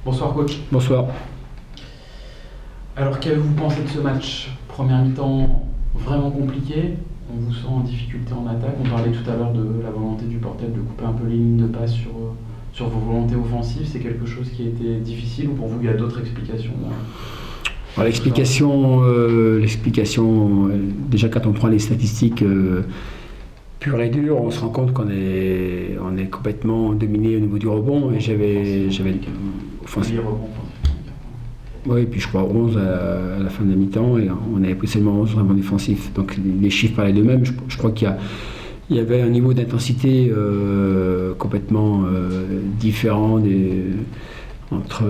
Bonsoir coach. Bonsoir. Alors qu'avez-vous pensé de ce match? Première mi-temps vraiment compliqué, on vous sent en difficulté en attaque. On parlait tout à l'heure de la volonté du Portel de couper un peu les lignes de passe sur vos volontés offensives. C'est quelque chose qui a été difficile ou pour vous il y a d'autres explications? L'explication, déjà quand on prend les statistiques pures et dures, on se rend compte qu'on est complètement dominé au niveau du rebond. Et j'avais oui, et puis je crois 11 à la fin de la mi-temps, et on avait pris seulement 11 vraiment défensifs. Donc les chiffres parlaient d'eux-mêmes. Je crois qu'il y avait un niveau d'intensité complètement différent entre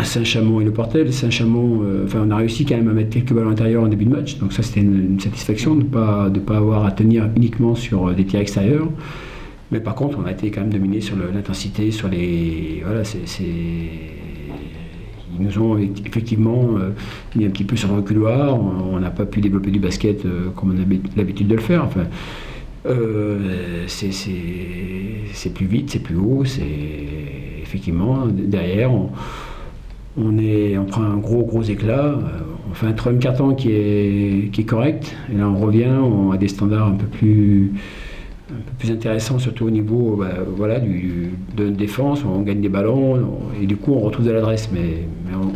Saint-Chamond et le Portel. Saint-Chamond, on a réussi quand même à mettre quelques ballons intérieurs en début de match, donc ça c'était une satisfaction de ne pas avoir à tenir uniquement sur des tirs extérieurs. Mais par contre, on a été quand même dominé sur l'intensité, sur les... Voilà, ils nous ont effectivement mis un petit peu sur le reculoir. On n'a pas pu développer du basket comme on avait l'habitude de le faire. Enfin, c'est plus vite, c'est plus haut, effectivement derrière on prend un gros éclat, on fait un troisième quart-temps qui est correct, et là on revient à des standards un peu plus intéressants, surtout au niveau de défense. On gagne des ballons et du coup on retrouve de l'adresse, mais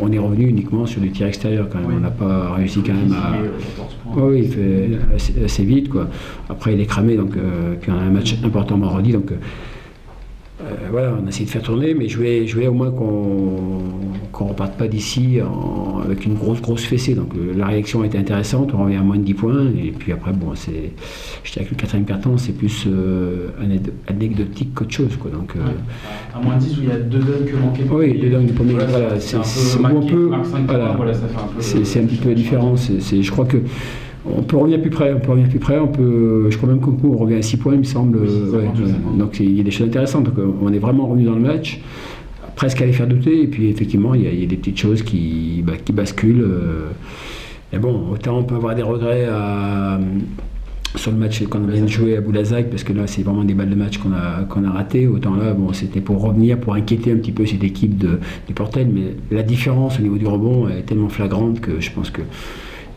on est revenu uniquement sur du tir extérieur quand même. Oui. On n'a pas réussi quand même à... Oui, il fait assez vite quoi. Après il est cramé, donc puis on a un match important vendredi, donc voilà, on a essayé de faire tourner, mais je voulais au moins qu'on reparte pas d'ici avec une grosse fessée. Donc la réaction a été intéressante, on revient à moins de 10 points, et puis après, bon, je dirais que le quatrième quart-temps, c'est plus anecdotique qu'autre chose, quoi. Donc, à moins de 10, où il y a 2 dunks que manquaient. Oui, 2 dunks du premier. Voilà, c'est un peu... Voilà, c'est un petit peu la différence. Je crois que on peut revenir plus près, je crois même qu'on revient à 6 points, il me semble. Donc il y a des choses intéressantes. Donc, on est vraiment revenu dans le match, presque à les faire douter, et puis effectivement il y a des petites choses qui basculent. Mais bon, autant on peut avoir des regrets sur le match qu'on vient de jouer à Boulazac, parce que là c'est vraiment des balles de match qu'on a ratées. Autant là, bon, c'était pour revenir, pour inquiéter un petit peu cette équipe du Portel, mais la différence au niveau du rebond est tellement flagrante que je pense que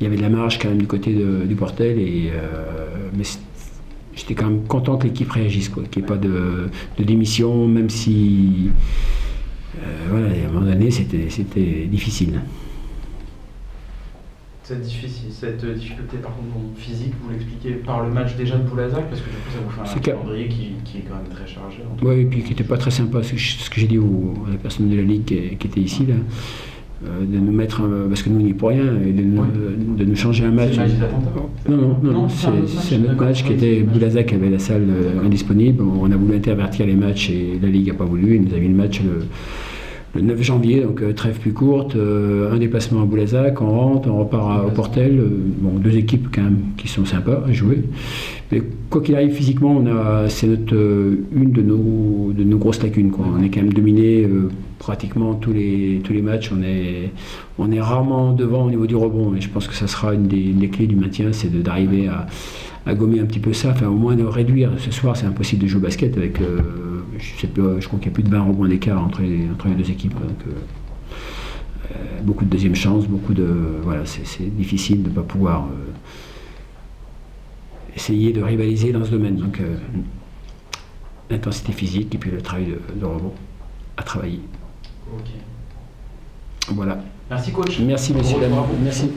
il y avait de la marge quand même du côté du Portel, mais j'étais quand même content que l'équipe réagisse, qu'il n'y ait pas de démission, même si à un moment donné c'était difficile. Cette difficulté par contre physique, vous l'expliquez par le match déjà de Boulazac, parce que du coup ça vous fait un calendrier qui est quand même très chargé. Oui, et puis qui n'était pas très sympa, ce que j'ai dit à la personne de la Ligue qui était ici là. De nous mettre, parce que nous n'y est pour rien, et de nous changer un match. Non, c'est un autre match qui était Boulazac avait la salle indisponible. On a voulu intervertir les matchs et la Ligue n'a pas voulu. Et nous avions le match le 9 janvier, donc trêve plus courte, un déplacement à Boulazac, on rentre, on repart au Portel. Bon, 2 équipes quand même qui sont sympas à jouer. Mais quoi qu'il arrive, physiquement, c'est une de nos grosses lacunes, quoi. On est quand même dominé pratiquement tous les matchs. On est rarement devant au niveau du rebond, et je pense que ça sera une des clés du maintien, c'est d'arriver à gommer un petit peu ça, enfin au moins de réduire. Ce soir, c'est impossible de jouer au basket avec, je crois qu'il y a plus de 20 rebonds d'écart entre les 2 équipes. Donc, beaucoup de deuxième chance, c'est difficile de ne pas pouvoir essayer de rivaliser dans ce domaine. Donc l'intensité physique et puis le travail de rebond à travailler. Ok. Voilà. Merci coach. Merci messieurs, dames. Merci.